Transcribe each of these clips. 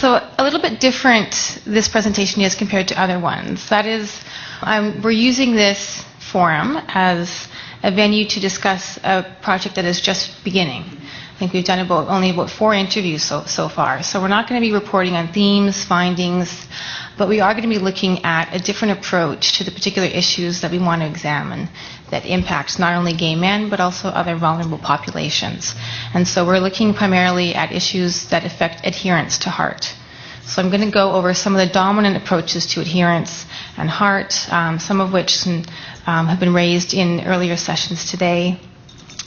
So a little bit different this presentation is compared to other ones. That is, we're using this forum as a venue to discuss a project that is just beginning. I think we've done only about 4 interviews so far. So we're not going to be reporting on themes, findings, but we are going to be looking at a different approach to the particular issues that we want to examine that impacts not only gay men but also other vulnerable populations. And so we're looking primarily at issues that affect adherence to HAART. So I'm going to go over some of the dominant approaches to adherence and HAART, some of which have been raised in earlier sessions today,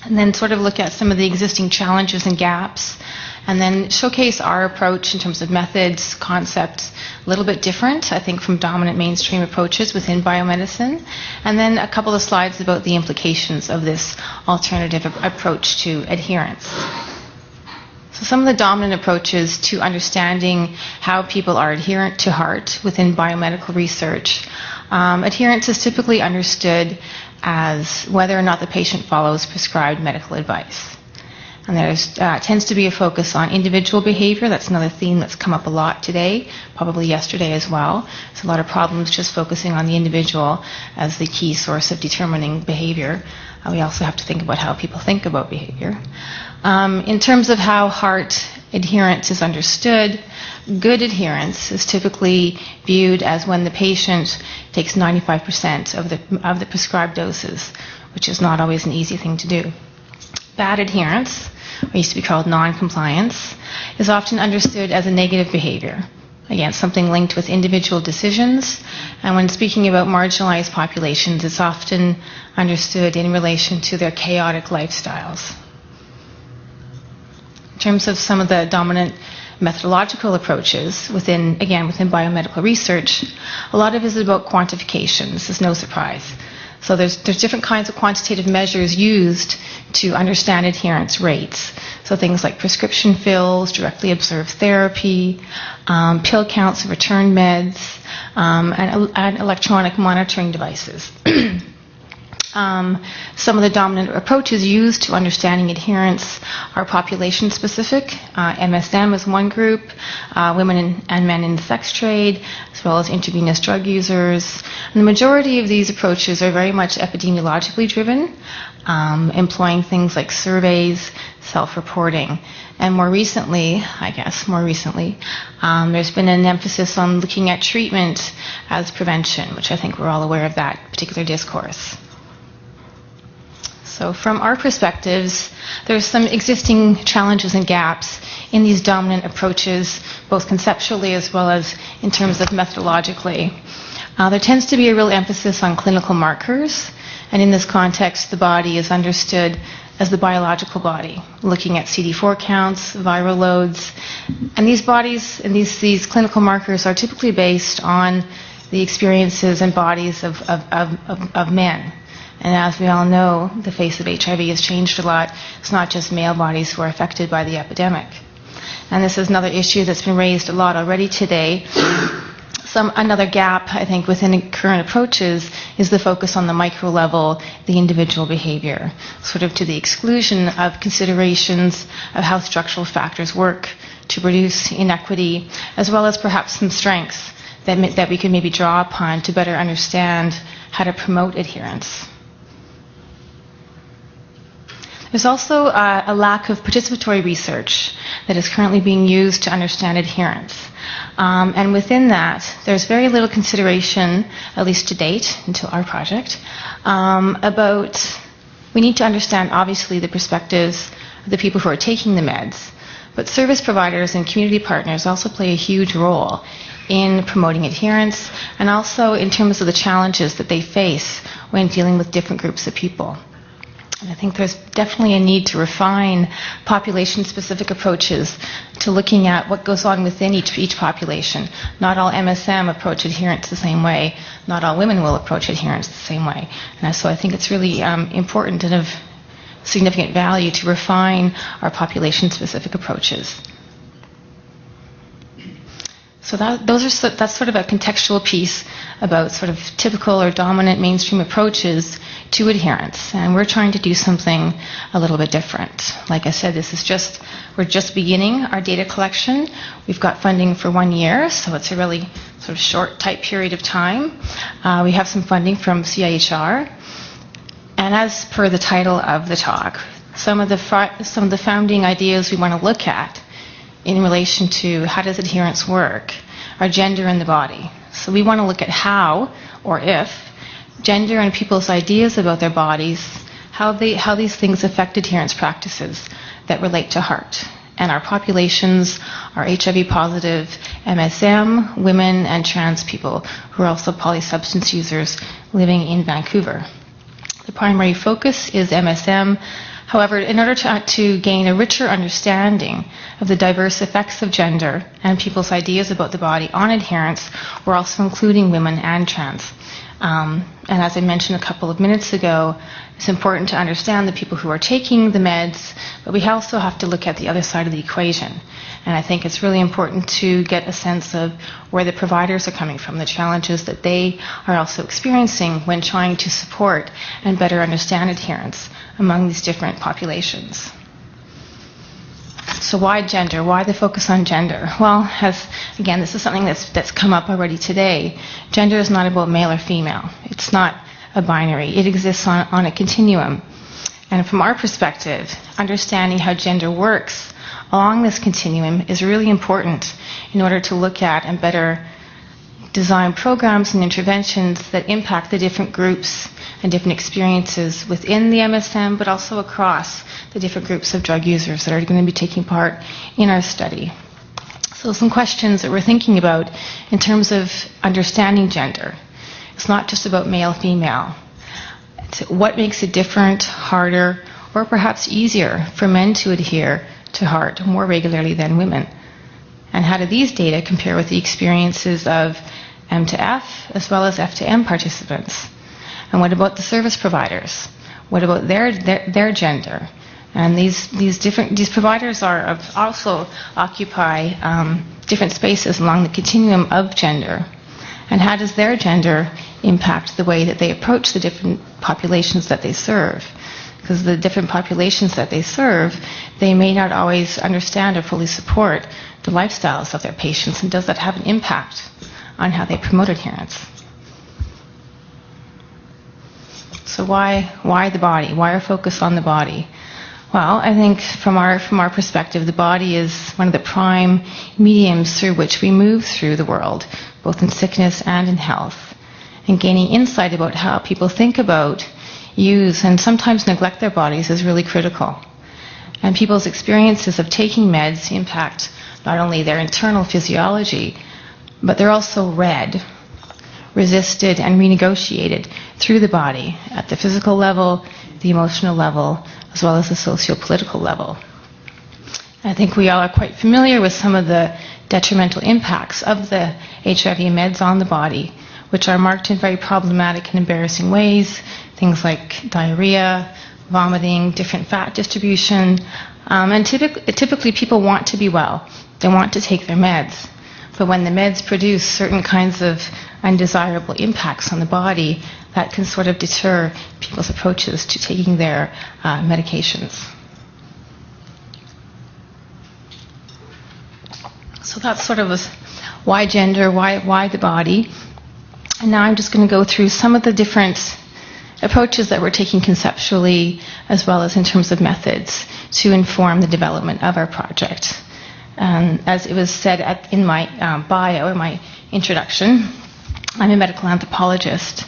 and then sort of look at some of the existing challenges and gaps, and then showcase our approach in terms of methods, concepts, a little bit different, I think, from dominant mainstream approaches within biomedicine, and then a couple of slides about the implications of this alternative approach to adherence. So some of the dominant approaches to understanding how people are adherent to HAART within biomedical research. Adherence is typically understood as whether or not the patient follows prescribed medical advice. And there tends to be a focus on individual behavior. That's another theme that's come up a lot today, probably yesterday as well. There's a lot of problems just focusing on the individual as the key source of determining behavior. We also have to think about how people think about behavior. In terms of how HAART adherence is understood, good adherence is typically viewed as when the patient takes 95% of the prescribed doses, which is not always an easy thing to do. Bad adherence, what used to be called non-compliance, is often understood as a negative behavior. Again, something linked with individual decisions, and when speaking about marginalized populations, it's often understood in relation to their chaotic lifestyles. In terms of some of the dominant methodological approaches within biomedical research, a lot of it is about quantification. This is no surprise. So there's different kinds of quantitative measures used to understand adherence rates. So things like prescription fills, directly observed therapy, pill counts of returned meds, and electronic monitoring devices. Some of the dominant approaches used to understanding adherence are population-specific. MSM is one group, women and men in the sex trade, as well as intravenous drug users. And the majority of these approaches are very much epidemiologically driven, employing things like surveys, self-reporting. And more recently, there's been an emphasis on looking at treatment as prevention, which I think we're all aware of that particular discourse. So from our perspectives, there's some existing challenges and gaps in these dominant approaches, both conceptually as well as in terms of methodologically. There tends to be a real emphasis on clinical markers, and in this context, the body is understood as the biological body, looking at CD4 counts, viral loads, and these bodies and these clinical markers are typically based on the experiences and bodies of men. And as we all know, the face of HIV has changed a lot. It's not just male bodies who are affected by the epidemic. And this is another issue that's been raised a lot already today. Another gap, I think, within current approaches is the focus on the micro level, the individual behavior, sort of to the exclusion of considerations of how structural factors work to produce inequity, as well as perhaps some strengths that we can maybe draw upon to better understand how to promote adherence. There's also a lack of participatory research that is currently being used to understand adherence. And within that, there's very little consideration, at least to date, until our project, about we need to understand, obviously, the perspectives of the people who are taking the meds. But service providers and community partners also play a huge role in promoting adherence and also in terms of the challenges that they face when dealing with different groups of people. And I think there's definitely a need to refine population-specific approaches to looking at what goes on within each population. Not all MSM approach adherence the same way. Not all women will approach adherence the same way. And so I think it's really important and of significant value to refine our population-specific approaches. So that's sort of a contextual piece about sort of typical or dominant mainstream approaches to adherence. And we're trying to do something a little bit different. Like I said, we're just beginning our data collection. We've got funding for 1 year, so it's a really sort of short, tight period of time. We have some funding from CIHR. And as per the title of the talk, some of the founding ideas we want to look at in relation to how does adherence work are gender and the body. So we want to look at how, or if, gender and people's ideas about their bodies, how these things affect adherence practices that relate to HAART. And our populations are HIV-positive, MSM, women, and trans people who are also polysubstance users living in Vancouver. The primary focus is MSM. However, in order to gain a richer understanding of the diverse effects of gender and people's ideas about the body on adherence, we're also including women and trans. And as I mentioned a couple of minutes ago, it's important to understand the people who are taking the meds, but we also have to look at the other side of the equation. And I think it's really important to get a sense of where the providers are coming from, the challenges that they are also experiencing when trying to support and better understand adherence among these different populations. So why gender? Why the focus on gender? Well, again, this is something that's come up already today. Gender is not about male or female. It's not a binary. It exists on a continuum. And from our perspective, understanding how gender works along this continuum is really important in order to look at and better design programs and interventions that impact the different groups and different experiences within the MSM, but also across the different groups of drug users that are going to be taking part in our study. So some questions that we're thinking about in terms of understanding gender. It's not just about male, female. It's what makes it different, harder, or perhaps easier for men to adhere to HAART more regularly than women? And how do these data compare with the experiences of M to F as well as F to M participants? And what about the service providers? What about their gender? And these providers also occupy different spaces along the continuum of gender. And how does their gender impact the way that they approach the different populations that they serve? Because the different populations that they serve, they may not always understand or fully support the lifestyles of their patients. And does that have an impact on how they promote adherence? So why the body? Why our focus on the body? Well, I think from our perspective, the body is one of the prime mediums through which we move through the world, both in sickness and in health. And gaining insight about how people think about, use, and sometimes neglect their bodies is really critical. And people's experiences of taking meds impact not only their internal physiology, but they're also read, resisted, and renegotiated through the body at the physical level, the emotional level, as well as the socio-political level. I think we all are quite familiar with some of the detrimental impacts of the HIV meds on the body, which are marked in very problematic and embarrassing ways, things like diarrhea, vomiting, different fat distribution. And typically people want to be well. They want to take their meds. But when the meds produce certain kinds of undesirable impacts on the body, that can sort of deter people's approaches to taking their medications. So that's sort of why gender, why the body. And now I'm just going to go through some of the different approaches that we're taking conceptually, as well as in terms of methods, to inform the development of our project. As it was said in my bio, or my introduction, I'm a medical anthropologist,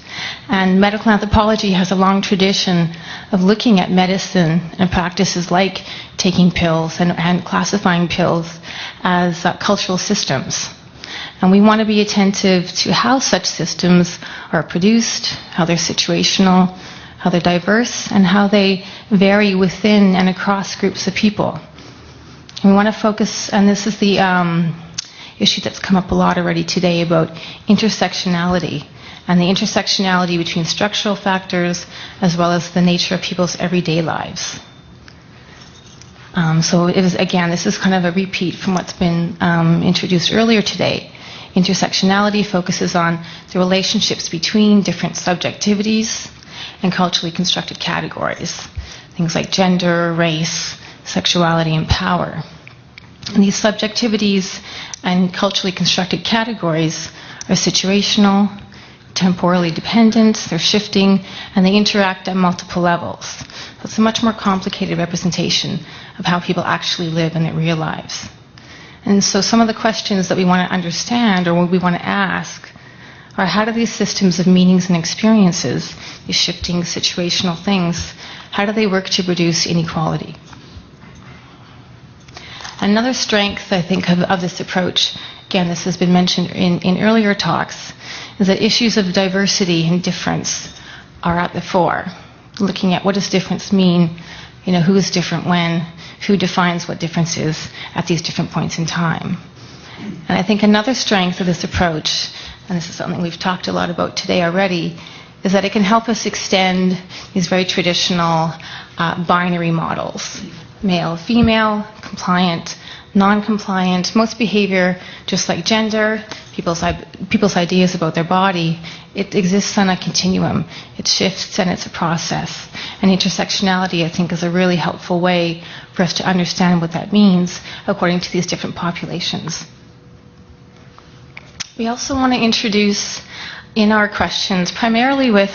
and medical anthropology has a long tradition of looking at medicine and practices like taking pills and classifying pills as cultural systems. And we want to be attentive to how such systems are produced, how they're situational, how they're diverse, and how they vary within and across groups of people. And we want to focus, and this is the issue that's come up a lot already today about intersectionality, and the intersectionality between structural factors as well as the nature of people's everyday lives. So this is kind of a repeat from what's been introduced earlier today. Intersectionality focuses on the relationships between different subjectivities and culturally constructed categories, things like gender, race, sexuality, and power. And these subjectivities and culturally constructed categories are situational, temporally dependent, they're shifting, and they interact at multiple levels. So it's a much more complicated representation of how people actually live in their real lives. And so some of the questions that we want to understand or what we want to ask are, how do these systems of meanings and experiences, these shifting situational things, how do they work to produce inequality? Another strength, I think, of this approach, again, this has been mentioned in earlier talks, is that issues of diversity and difference are at the fore. Looking at what does difference mean, who is different when, who defines what difference is at these different points in time. And I think another strength of this approach, and this is something we've talked a lot about today already, is that it can help us extend these very traditional binary models. Male, female, compliant, non-compliant. Most behavior, just like gender, people's ideas about their body, it exists on a continuum. It shifts and it's a process. And intersectionality, I think, is a really helpful way for us to understand what that means according to these different populations. We also want to introduce in our questions, primarily with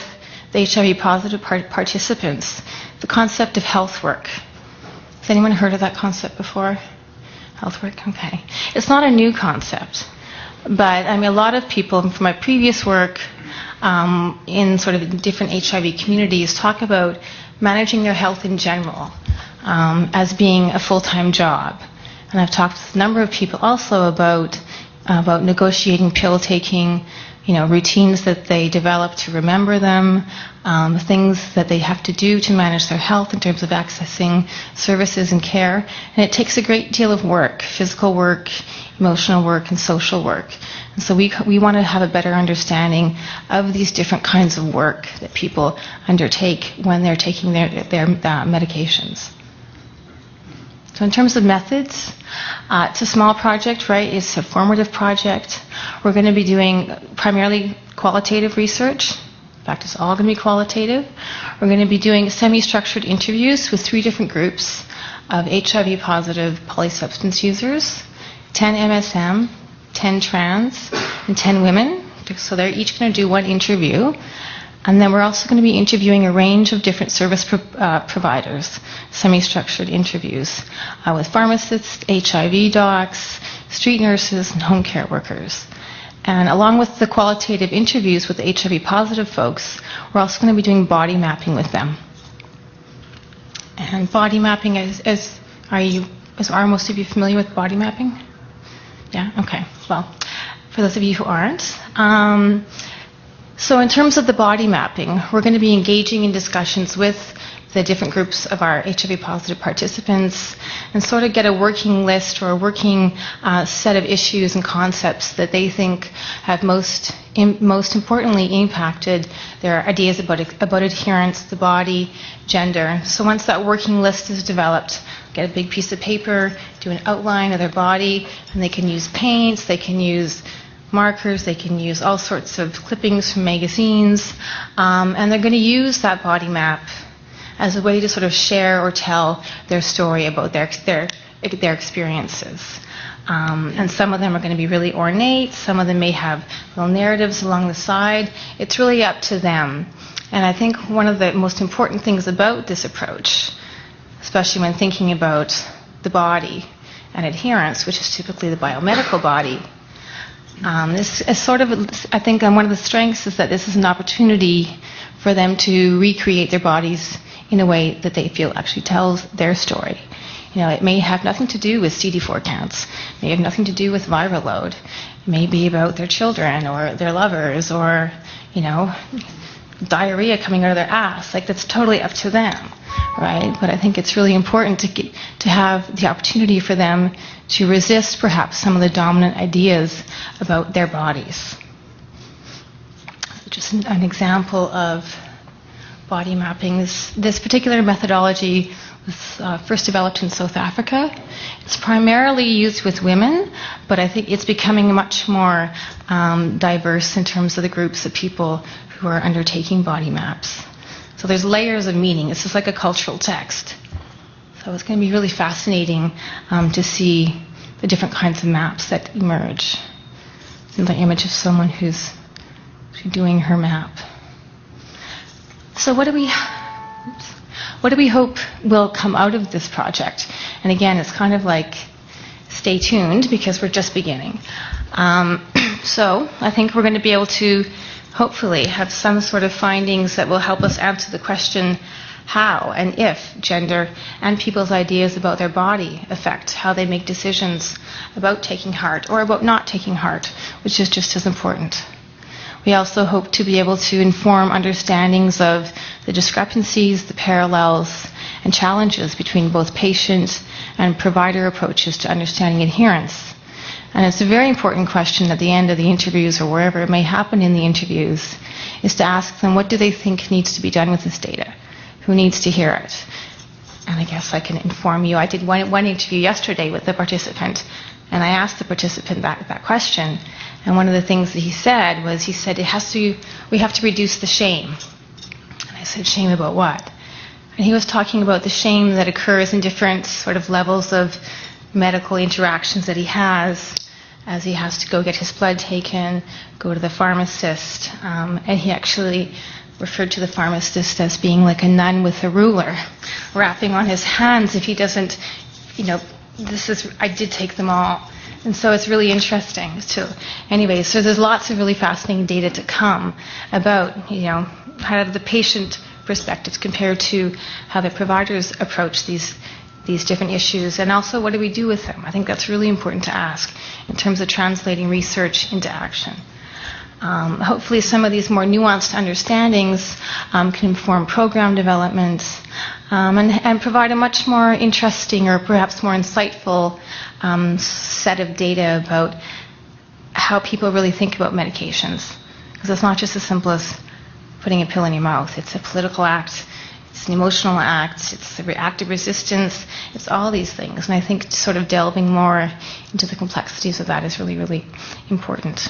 the HIV-positive participants, the concept of health work. Has anyone heard of that concept before? Health work? Okay. It's not a new concept, but a lot of people from my previous work in sort of different HIV communities talk about managing their health in general as being a full-time job. And I've talked with a number of people also about negotiating pill taking, routines that they develop to remember them, things that they have to do to manage their health in terms of accessing services and care. And it takes a great deal of work, physical work, emotional work, and social work. And so we want to have a better understanding of these different kinds of work that people undertake when they're taking their medications. So in terms of methods, it's a small project, right? It's a formative project. We're going to be doing primarily qualitative research. In fact, it's all going to be qualitative. We're going to be doing semi-structured interviews with 3 different groups of HIV-positive polysubstance users, 10 MSM, 10 trans, and 10 women. So they're each going to do 1 interview. And then we're also going to be interviewing a range of different service providers, semi-structured interviews with pharmacists, HIV docs, street nurses, and home care workers. And along with the qualitative interviews with the HIV-positive folks, we're also going to be doing body mapping with them. And body mapping are most of you familiar with body mapping? Yeah? Okay. Well, for those of you who aren't, so in terms of the body mapping, we're going to be engaging in discussions with the different groups of our HIV-positive participants and sort of get a working list or a working set of issues and concepts that they think have most importantly impacted their ideas about adherence, the body, gender. So once that working list is developed, get a big piece of paper, do an outline of their body, and they can use paints, they can use markers, they can use all sorts of clippings from magazines, and they're going to use that body map as a way to sort of share or tell their story about their experiences. And some of them are going to be really ornate, some of them may have little narratives along the side. It's really up to them. And I think one of the most important things about this approach, especially when thinking about the body and adherence, which is typically the biomedical body, this is sort of, I think one of the strengths is that this is an opportunity for them to recreate their bodies in a way that they feel actually tells their story. It may have nothing to do with CD4 counts. It may have nothing to do with viral load. It may be about their children or their lovers or, diarrhea coming out of their ass. That's totally up to them, right? But I think it's really important to have the opportunity for them to resist perhaps some of the dominant ideas about their bodies. So just an example of body mapping. This particular methodology It's first developed in South Africa. It's primarily used with women, but I think it's becoming much more diverse in terms of the groups of people who are undertaking body maps. So there's layers of meaning. This is like a cultural text. So it's going to be really fascinating to see the different kinds of maps that emerge. And the image of someone who's doing her map. So what do we hope will come out of this project? And again, it's kind of like, stay tuned, because we're just beginning. So I think we're going to be able to hopefully have some sort of findings that will help us answer the question how and if gender and people's ideas about their body affect how they make decisions about taking HAART or about not taking HAART, which is just as important. We also hope to be able to inform understandings of the discrepancies, the parallels, and challenges between both patient and provider approaches to understanding adherence. And it's a very important question at the end of the interviews, or wherever it may happen in the interviews, is to ask them, what do they think needs to be done with this data? Who needs to hear it? And I guess I can inform you. I did one interview yesterday with the participant, and I asked the participant that question. And one of the things that he said was, we have to reduce the shame. And I said, shame about what? And he was talking about the shame that occurs in different sort of levels of medical interactions that he has, as he has to go get his blood taken, go to the pharmacist. And he actually referred to the pharmacist as being like a nun with a ruler, rapping on his hands if he doesn't, I did take them all. And so it's really interesting. Anyway, so there's lots of really fascinating data to come about, how the patient perspectives compared to how the providers approach these different issues, and also what do we do with them? I think that's really important to ask in terms of translating research into action. Hopefully some of these more nuanced understandings can inform program development and provide a much more interesting or perhaps more insightful set of data about how people really think about medications. Because it's not just as simple as putting a pill in your mouth. It's a political act, it's an emotional act, it's a reactive resistance, it's all these things. And I think sort of delving more into the complexities of that is really, really important.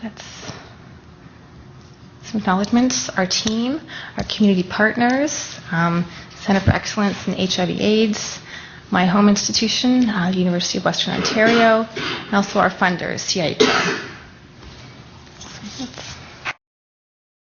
That's some acknowledgements. Our team, our community partners, Center for Excellence in HIV/AIDS, my home institution, University of Western Ontario, and also our funders, CIHR.